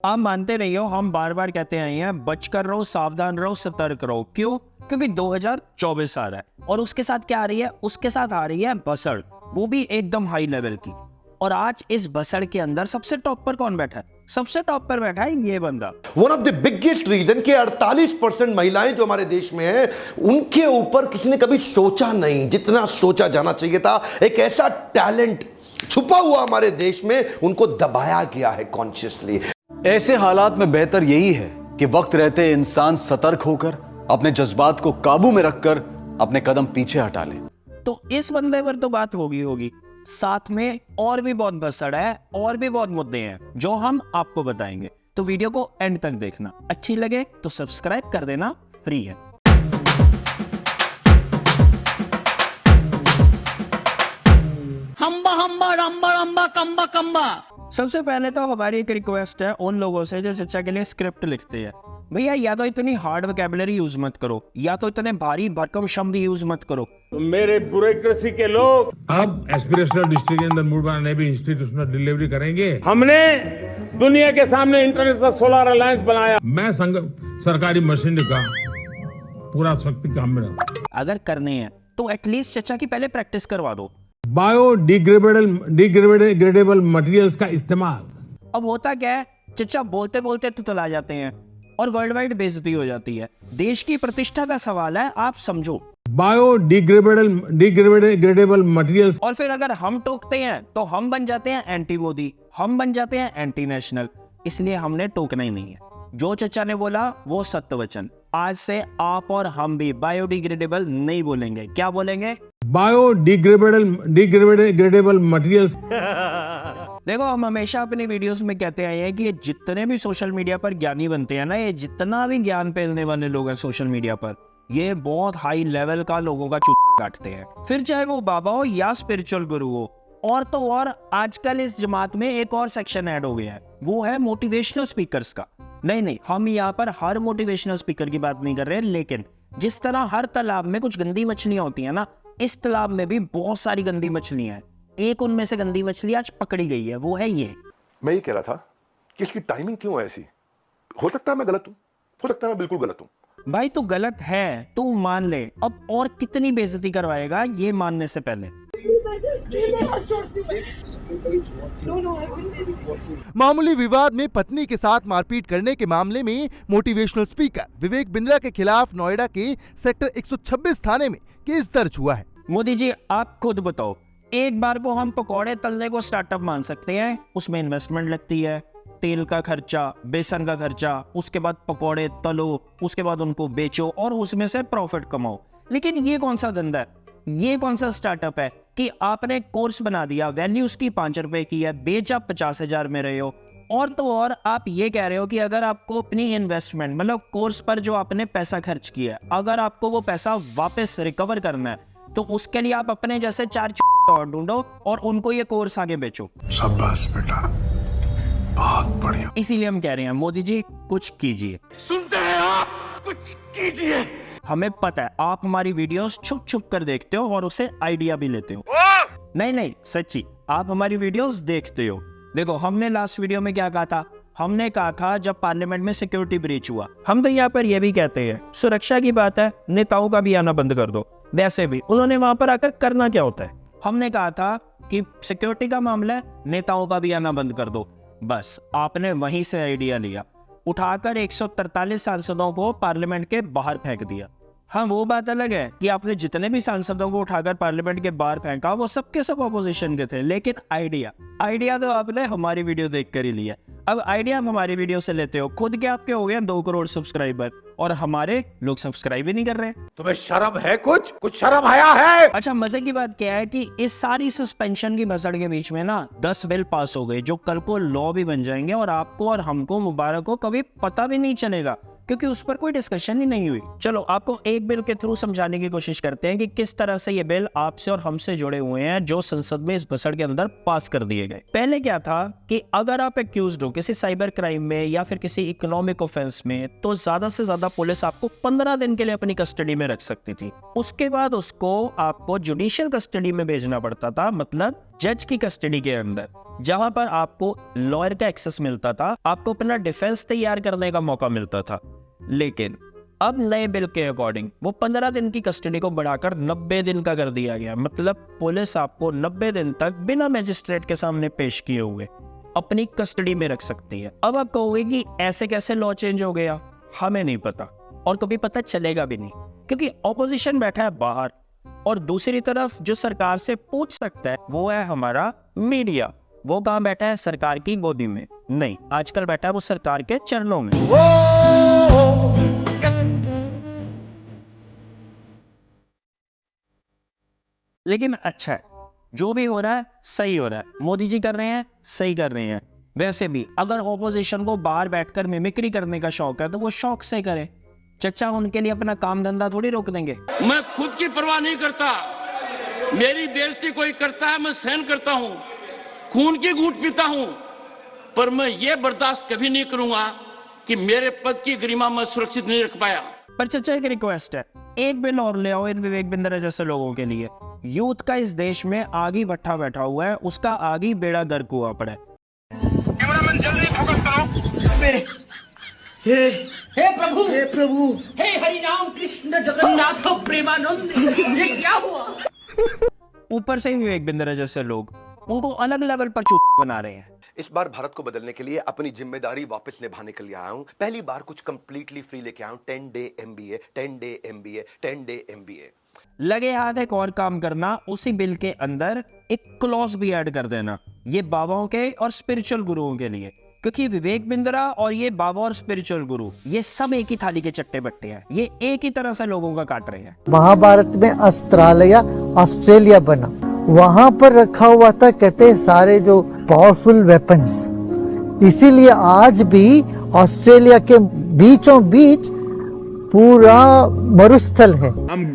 आप मानते नहीं हो, हम बार बार कहते आए हैं बचकर रहो, सावधान रहो, सतर्क रहो। क्यों? क्योंकि 2024 आ रहा है और उसके साथ क्या आ रही है? उसके साथ आ रही है बसड़, वो भी एकदम हाई लेवल की। और आज इस बसड़ के अंदर सबसे टॉप पर कौन बैठा है? सबसे टॉप पर बैठा है ये बंदा। One of the biggest reason कि 48% महिलाएं जो हमारे देश में हैं, उनके ऊपर किसी ने कभी सोचा नहीं जितना सोचा जाना चाहिए था। एक ऐसा टैलेंट छुपा हुआ हमारे देश में, उनको दबाया गया है कॉन्शियसली। ऐसे हालात में बेहतर यही है कि वक्त रहते इंसान सतर्क होकर अपने जज्बात को काबू में रखकर अपने कदम पीछे हटा ले। तो इस बंदे पर तो बात होगी, साथ में और भी बहुत बसड़ है और भी बहुत मुद्दे हैं जो हम आपको बताएंगे। तो वीडियो को एंड तक देखना, अच्छी लगे तो सब्सक्राइब कर देना, फ्री है। हम्बा हम्बा रम्बा रम्बा कम्बा कम्बा। सबसे पहले तो हमारी एक रिक्वेस्ट है उन लोगों से जो चचा के लिए स्क्रिप्ट लिखते हैं, भैया या तो इतनी हार्ड वोकैबुलरी यूज मत करो, या तो इतने भारी भरकम शब्द यूज मत करो। तो मेरे ब्यूरोक्रेसी के लोग अब एस्पिरेशनल डिस्ट्रिक्ट के अंदर मूड बनाने भी इंस्टीट्यूशनल डिलीवरी करेंगे। हमने दुनिया के सामने इंटरनेशनल सोलर अलायंस बनाया। मैं सरकारी मशीनरी का पूरा शक्ति काम में रहा। अगर करने हैं तो एटलीस्ट चचा की पहले प्रैक्टिस करवा दो। बायोडिग्रेडेबल मटेरियल्स का इस्तेमाल। अब होता क्या है, चचा बोलते बोलते तो चला जाते हैं और वर्ल्ड वाइड बेइज्जती हो जाती है। देश की प्रतिष्ठा का सवाल है, आप समझो। Biodegradable materials. और फिर अगर हम टोकते हैं तो हम बन जाते हैं एंटी मोदी, हम बन जाते हैं एंटी नेशनल। इसलिए हमने टोकना ही नहीं है। जो चचा ने बोला वो सत्य वचन। आज से आप और हम भी बायोडिग्रेडेबल नहीं बोलेंगे। क्या बोलेंगे? Biodegradable materials. देखो, हम हमेशा अपनी वीडियोस में कहते आए हैं कि ये जितने भी सोशल मीडिया पर ज्ञानी बनते हैं ना, ये जितना भी ज्ञान फैलने वाले लोग हैं सोशल मीडिया पर, ये बहुत हाई लेवल का लोगों का काटते हैं। फिर चाहे वो बाबा हो या स्पिरिचुअल गुरु हो। और तो और आजकल इस जमात में एक और सेक्शन ऐड हो गया है, वो है मोटिवेशनल स्पीकर्स का। नहीं, हम यहाँ पर हर मोटिवेशनल स्पीकर की बात नहीं कर रहे, लेकिन जिस तरह हर तालाब में कुछ गंदी मछलियां होती है ना, इस तालाब में भी बहुत सारी गंदी मछलियां हैं। एक उनमें से गंदी मछली आज पकड़ी गई है, वो है ये। मैं ये कह रहा था कि इसकी टाइमिंग क्यों है ऐसी? हो सकता है मैं गलत हूं, हो सकता है मैं बिल्कुल गलत हूं। भाई तू गलत है, तू मान ले। अब और कितनी बेइज्जती करवाएगा ये मानने से पहले। मामूली विवाद में पत्नी के साथ मारपीट करने के मामले में मोटिवेशनल स्पीकर विवेक बिंद्रा के खिलाफ नोएडा के सेक्टर 126 थाने में केस दर्ज हुआ है। मोदी जी, आप खुद बताओ, एक बार को हम पकौड़े तलने को स्टार्टअप मान सकते हैं, उसमें इन्वेस्टमेंट लगती है, तेल का खर्चा, बेसन का खर्चा, उसके बाद पकौड़े तलो, उसके बाद उनको बेचो और उसमें से प्रॉफिट कमाओ। लेकिन ये कौन सा धंधा है, ये कौन सा स्टार्टअप है कि आपने कोर्स बना दिया, वैल्यू उसकी 5 रुपए की है, बेच आप 50,000 में रहे हो। और तो और आप ये कह रहे हो कि अगर आपको अपनी इन्वेस्टमेंट, मतलब कोर्स पर जो आपने पैसा खर्च किया है, अगर आपको वो पैसा वापस रिकवर करना है तो उसके लिए आप अपने जैसे 4 और ढूंढो और उनको ये कोर्स आगे बेचो। शाबाश बेटा, बहुत बढ़िया। इसीलिए हम कह रहे हैं मोदी जी, कुछ कीजिए। सुनते हैं आप, कुछ कीजिए। हमें पता है आप हमारी वीडियोस छुप छुप कर देखते हो और उसे आइडिया भी लेते हो। नहीं, सच्ची, आप हमारी वीडियोस देखते हो। देखो, हमने लास्ट वीडियो में क्या कहा था? हमने कहा था जब पार्लियामेंट में सिक्योरिटी ब्रीच हुआ, हम तो यहाँ पर यह भी कहते हैं सुरक्षा की बात है, नेताओं का भी आना बंद कर दो। वैसे भी उन्होंने वहां पर आकर करना क्या होता है? हमने कहा था कि सिक्योरिटी का मामला है, नेताओं का भी आना बंद कर दो। बस आपने वहीं से आइडिया लिया, उठाकर 143 सांसदों को पार्लियामेंट के बाहर फेंक दिया। हाँ, वो बात अलग है कि आपने जितने भी सांसदों को उठाकर पार्लियामेंट के बाहर फेंका वो सबके सब ऑपोजिशन के थे, लेकिन आइडिया तो आपने हमारी वीडियो देखकर ही लिया। अब आइडिया आप हमारी वीडियो से लेते हो, खुद के आपके हो गए 2 करोड़ सब्सक्राइबर और हमारे लोग सब्सक्राइब ही नहीं कर रहे। तुम्हें शर्म है? कुछ शर्म आया है? अच्छा, मजे की बात क्या है कि इस सारी सस्पेंशन की भसड़ के बीच में ना 10 बिल पास हो गए जो कल को लॉ भी बन जाएंगे और आपको और हमको, मुबारक को, कभी पता भी नहीं चलेगा क्योंकि उस पर कोई डिस्कशन ही नहीं हुई। चलो आपको एक बिल के थ्रू समझाने की कोशिश करते हैं कि किस तरह से ये बिल आपसे और हमसे जुड़े हुए हैं जो संसद में इस भसड़ के अंदर पास कर दिए गए। पहले क्या था कि अगर आप एक्यूज्ड हो किसी साइबर क्राइम में या फिर किसी इकोनॉमिक ऑफेंस में, तो ज्यादा से ज्यादा पुलिस आपको 15 दिन के लिए अपनी कस्टडी में रख सकती थी। उसके बाद उसको आपको जुडिशियल कस्टडी में भेजना पड़ता था, मतलब जज की कस्टडी के अंदर, जहां पर आपको लॉयर का एक्सेस मिलता था, आपको अपना डिफेंस तैयार करने का मौका मिलता था। लेकिन अब नए बिल के अकॉर्डिंग वो 15 दिन की कस्टडी को बढ़ाकर 90 दिन का कर दिया गया। मतलब पुलिस आपको 90 दिन तक बिना मजिस्ट्रेट के सामने पेश किए हुए अपनी कस्टडी में रख सकती है। अब आप कहोगे कि ऐसे कैसे लॉ चेंज हो गया? हमें नहीं पता और कभी पता चलेगा भी नहीं, क्योंकि ऑपोजिशन बैठा है बाहर और दूसरी तरफ जो सरकार से पूछ सकता है वो है हमारा मीडिया। वो कहाँ बैठा है? सरकार की गोदी में नहीं, आजकल बैठा है वो सरकार के चरणों में। लेकिन अच्छा है, जो भी हो रहा है सही हो रहा है। मोदी जी कर रहे हैं, सही कर रहे हैं। वैसे भी अगर ऑपोजिशन को बाहर बैठकर मिमिक्री करने का शौक है तो वो शौक से करे। चचा उनके लिए अपना काम धंधा थोड़ी रोक देंगे। मैं खुद की परवाह नहीं करता, मेरी बेइज्जती कोई करता है मैं सहन करता हूं, खून की घूंट पीता हूं, पर मैं ये बर्दाश्त कभी नहीं करूंगा कि मेरे पद की गरिमा मैं सुरक्षित नहीं रख पाया। पर चचा एक रिक्वेस्ट है, एक बिल और ले आओ इन विवेक बिंद्रा जैसे लोगों के लिए। यूथ का इस देश में आगे भट्ठा बैठा हुआ है, उसका आगे बेड़ा गर्क हुआ पड़ा है। जल्दी फोकस करो। हे प्रभु, हे हरि राम कृष्ण जगन्नाथ प्रेमानंद, ये क्या हुआ? ऊपर से विवेक बिंद्रा जैसे लोग उनको अलग लेवल पर चूत बना रहे हैं। इस बार भारत को बदलने के लिए अपनी जिम्मेदारी वापस निभाने के लिए आया हूं। पहली बार कुछ कंप्लीटली फ्री लेके आया हूं। 10 day MBA, 10 day MBA, 10 day MBA। लगे हाथ एक और काम करना, उसी बिल के अंदर एक क्लॉज भी ऐड कर देना, ये बाबाओं के और स्पिरिचुअल गुरुओं के लिए, क्योंकि विवेक बिंद्रा और ये बाबा और स्पिरिचुअल गुरु ये सब एक ही थाली के चट्टे बट्टे हैं। ये एक ही तरह से लोगों का काट रहे हैं। महाभारत में अस्ट्रेलिया ऑस्ट्रेलिया बना, वहां पर रखा हुआ था कहते सारे जो पावरफुल वेपन्स, इसीलिए आज भी ऑस्ट्रेलिया के बीचों बीच पूरा मरुस्थल है। हम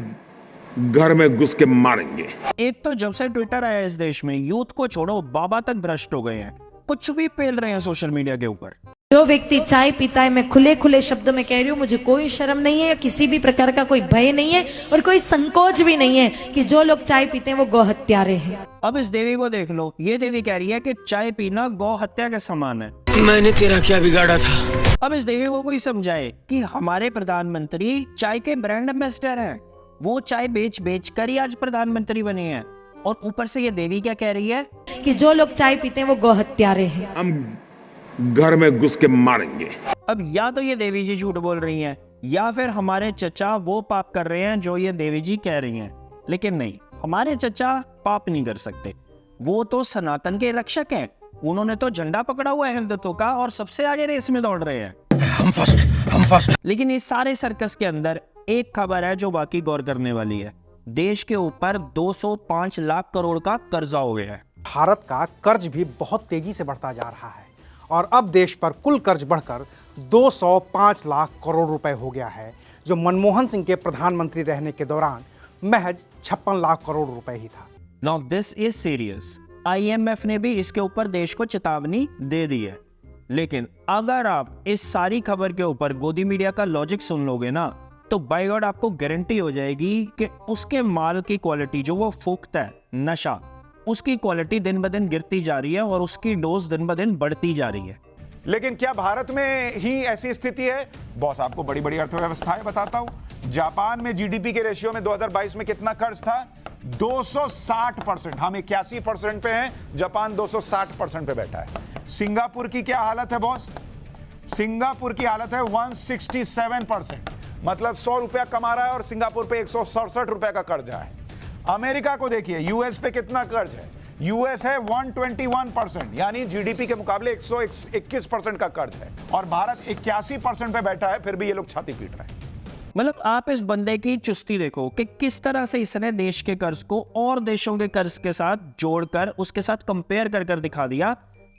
घर में घुस के मारेंगे। एक तो जब से ट्विटर आया इस देश में, यूथ को छोड़ो बाबा तक भ्रष्ट हो गए हैं, कुछ भी पेल रहे हैं सोशल मीडिया के ऊपर। जो व्यक्ति चाय पीता है, मैं खुले खुले शब्दों में कह रही हूँ, मुझे कोई शर्म नहीं है, किसी भी प्रकार का कोई भय नहीं है और कोई संकोच भी नहीं है कि जो लोग चाय पीते हैं वो गौ हत्यारे हैं। अब इस देवी को देख लो, ये देवी कह रही है कि चाय पीना गौ हत्या के समान है। मैंने तेरा क्या बिगाड़ा था? अब इस देवी को कोई समझाए कि हमारे प्रधानमंत्री चाय के ब्रांड एम्बेसडर हैं, वो चाय बेच बेच कर ही आज प्रधानमंत्री बने हैं। और ऊपर से ये देवी क्या कह रही है कि जो लोग चाय पीते हैं वो गौ हत्यारे हैं। हम घर में घुस के मारेंगे। अब या तो ये देवी जी झूठ बोल रही हैं या फिर हमारे चचा वो पाप कर रहे हैं जो ये देवी जी कह रही हैं। लेकिन नहीं, हमारे चचा पाप नहीं कर सकते, वो तो सनातन के रक्षक हैं। उन्होंने तो झंडा पकड़ा हुआ है हिंदुत्व का और सबसे आगे रेस में दौड़ रहे हैं। हम फर्स्ट। लेकिन इस सारे सर्कस के अंदर एक खबर है जो बाकी गौर करने वाली है। देश के ऊपर 205 लाख करोड़ का कर्जा हो गया है। भारत का कर्ज भी बहुत तेजी से बढ़ता जा रहा है और अब देश पर कुल कर्ज बढ़कर 205 लाख करोड़ रुपए हो गया है, जो मनमोहन सिंह के प्रधानमंत्री रहने के दौरान महज 56 लाख करोड़ रुपए ही था। Now this is serious। IMF ने भी इसके ऊपर देश को चेतावनी दे दी है। लेकिन अगर आप इस सारी खबर के ऊपर गोदी मीडिया का लॉजिक सुन लोगे ना, तो बाय गॉड आपको गारंटी हो जाएगी कि उसके माल की क्वालिटी जो वो फूकता है, नशा, उसकी क्वालिटी दिन ब दिन गिरती जा रही है और उसकी डोज दिन ब दिन बढ़ती जा रही है। लेकिन क्या भारत में ही ऐसी स्थिति है? बॉस, आपको बड़ी बड़ी अर्थव्यवस्थाएं बताता हूं। जापान में जीडीपी के रेशियो में 2022 में कितना कर्ज था? 260%। हम 81% पे हैं, जापान 260% पे बैठा है। सिंगापुर की क्या हालत है बॉस? सिंगापुर की हालत है 167%। मतलब 100 रुपया कमा रहा है और सिंगापुर पे 167 रुपया का कर्जा है। अमेरिका को देखिए, यूएस पे कितना कर्ज है? यूएस है 121%, यानी जीडीपी के मुकाबले 121% का कर्ज है और भारत 81% पे बैठा है, फिर भी ये लोग छाती पीट रहे हैं। मतलब आप इस बंदे की चुस्ती देखो कि किस तरह से इसने देश के कर्ज को और देशों के कर्ज के साथ जोड़कर उसके साथ कंपेयर कर दिखा दिया,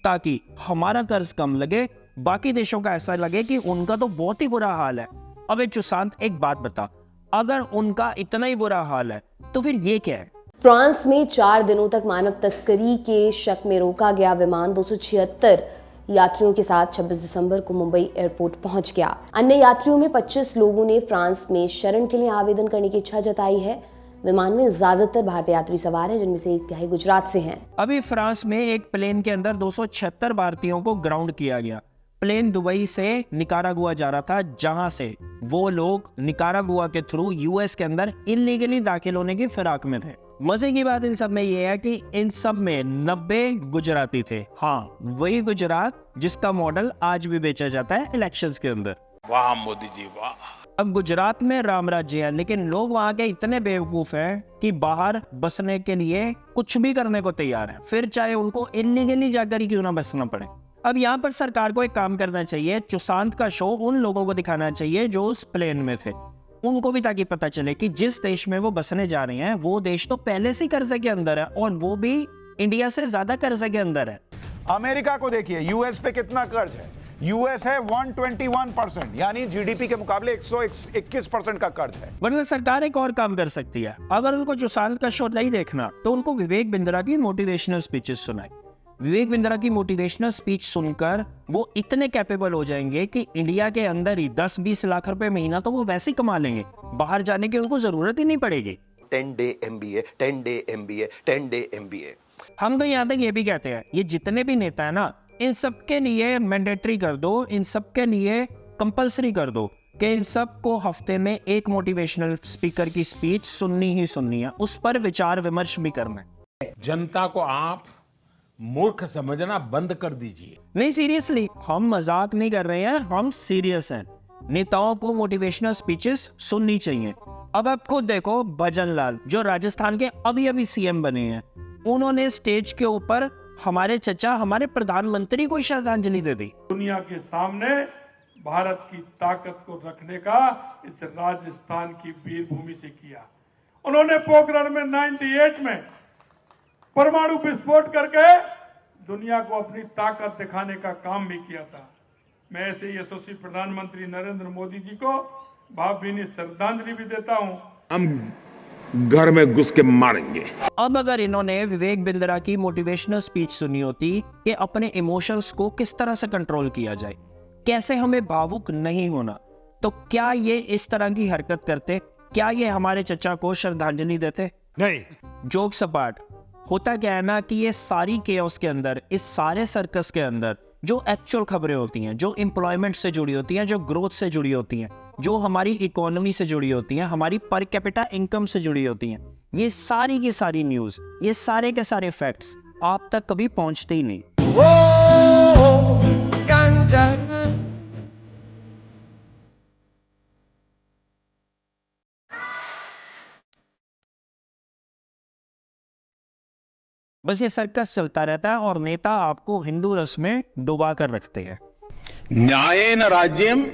ताकि हमारा कर्ज कम लगे, बाकी देशों का ऐसा लगे कि उनका तो बहुत ही बुरा हाल है। अब एक चुशांत, एक बात बता, अगर उनका इतना ही बुरा हाल है तो फिर ये क्या है? फ्रांस में 4 दिनों तक मानव तस्करी के शक में रोका गया विमान 276 यात्रियों के साथ 26 दिसंबर को मुंबई एयरपोर्ट पहुंच गया। अन्य यात्रियों में 25 लोगों ने फ्रांस में शरण के लिए आवेदन करने की इच्छा जताई है। विमान में ज्यादातर भारतीय यात्री सवार हैं, जिनमें से 1/3 गुजरात से हैं। अभी फ्रांस में एक प्लेन के अंदर 276 भारतीयों को ग्राउंड किया गया। प्लेन दुबई से निकारागुआ जा रहा था, जहां से वो लोग निकारागुआ के थ्रू यूएस के अंदर इल्लीगली दाखिल होने की फिराक में थे। मजे की बात इन सब में ये है कि इन सब में 90 गुजराती थे। हाँ, वही गुजरात जिसका मॉडल आज भी बेचा जाता है इलेक्शंस के अंदर। वाह मोदी जी वाह। अब गुजरात में राम राज्य है, लेकिन लोग वहां के इतने बेवकूफ हैं कि बाहर बसने के लिए कुछ भी करने को तैयार हैं, फिर चाहे उनको इल्लीगली जाकर ही क्यों ना बसना पड़े। अब यहाँ पर सरकार को एक काम करना चाहिए, सुशांत का शो उन लोगों को दिखाना चाहिए जो उस प्लेन में थे, उनको भी, ताकि पता चले कि जिस देश में वो बसने जा रहे हैं वो देश तो पहले से कर्जे के अंदर है, और वो भी इंडिया से ज्यादा कर्जे के अंदर है। अमेरिका को देखिए, यूएस पे कितना कर्ज है। यूएस है 121%, यानी जीडीपी के मुकाबले 121% का कर्ज है। वरना सरकार एक और काम कर सकती है, अगर उनको सुशांत का शो नहीं देखना तो उनको विवेक बिंद्रा की मोटिवेशनल स्पीचेस सुनाए। विवेक बिंद्रा की मोटिवेशनल स्पीच सुनकर वो इतने कैपेबल हो जाएंगे कि इंडिया के अंदर ही 10-20 लाख रुपए महीना तो वो वैसे ही कमा लेंगे, बाहर जाने की उनको जरूरत ही नहीं पड़ेगी। 10 day MBA, 10 day MBA, 10 day MBA। हम तो यहाँ तक ये भी कहते हैं, ये जितने भी नेता है ना, इन सबके लिए मैंडेटरी कर दो, इन सबके लिए कंपलसरी कर दो कि इन सबको हफ्ते में एक मोटिवेशनल स्पीकर की स्पीच सुननी ही सुननी है, उस पर विचार विमर्श भी करना है। जनता को आप मूर्ख समझना बंद कर दीजिए। नहीं, सीरियसली, हम मजाक नहीं कर रहे हैं, हम सीरियस हैं। नेताओं को मोटिवेशनल स्पीचेस सुननी चाहिए। अब आप खुद देखो, भजन लाल जो राजस्थान के अभी अभी सीएम बने हैं, उन्होंने स्टेज के ऊपर हमारे चचा, हमारे प्रधानमंत्री को श्रद्धांजलि दे दी। दुनिया के सामने भारत की ताकत को रखने का इस राजस्थान की वीर भूमि से किया। उन्होंने पोखरण में 98 में परमाणु विस्फोट करके दुनिया को अपनी ताकत दिखाने का काम भी किया था। मैं ऐसे ही यशस्वी प्रधानमंत्री नरेंद्र मोदी जी को भावभीनी श्रद्धांजलि भी देता हूं। हम घर में घुस के मारेंगे। अब अगर इन्होंने विवेक बिंद्रा की मोटिवेशनल स्पीच सुनी होती कि अपने इमोशंस को किस तरह से कंट्रोल किया जाए, कैसे हमें भावुक नहीं होना, तो क्या ये इस तरह की हरकत करते? क्या ये हमारे चचा को श्रद्धांजलि देते? नहीं। जोक सपाट, होता क्या है ना कि ये सारी केओस के अंदर, इस सारे सर्कस के अंदर जो एक्चुअल खबरें होती हैं, जो एम्प्लॉयमेंट से जुड़ी होती हैं, जो ग्रोथ से जुड़ी होती हैं, जो हमारी इकोनॉमी से जुड़ी होती हैं, हमारी पर कैपिटा इनकम से जुड़ी होती हैं, ये सारी की सारी न्यूज़, ये सारे के सारे फैक्ट्स आप तक कभी पहुंचते ही नहीं। बस ये सर्कस चलता रहता है और नेता आपको हिंदू रस में डुबा कर रखते हैं। न्यायेन राज्यम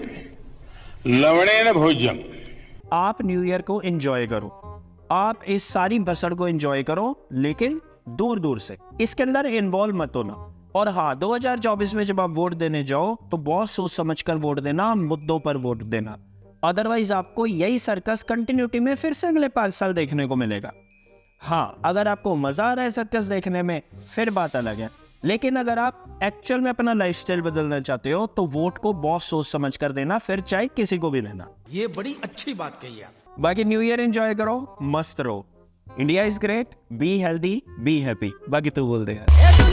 लवणेन भोज्यम। आप न्यू ईयर को एंजॉय करो, आप इस सारी बसड़ को एंजॉय करो, लेकिन दूर दूर से, इसके अंदर इन्वॉल्व मत होना। और हाँ, 2024 में जब आप वोट देने जाओ तो बहुत सोच समझ कर वोट देना, मुद्दों पर वोट देना, अदरवाइज आपको यही सर्कस कंटिन्यूटी में फिर से अगले 5 साल देखने को मिलेगा। हाँ, अगर आपको मजा आ रहा है सर्कस देखने में, फिर बात अलग है, लेकिन अगर आप एक्चुअल में अपना लाइफस्टाइल बदलना चाहते हो तो वोट को बहुत सोच समझ कर देना, फिर चाहे किसी को भी लेना। ये बड़ी अच्छी बात कही है। बाकी न्यू ईयर एंजॉय करो, मस्त रहो। India is great, be healthy, be happy. बाकी तू बोल दे यार।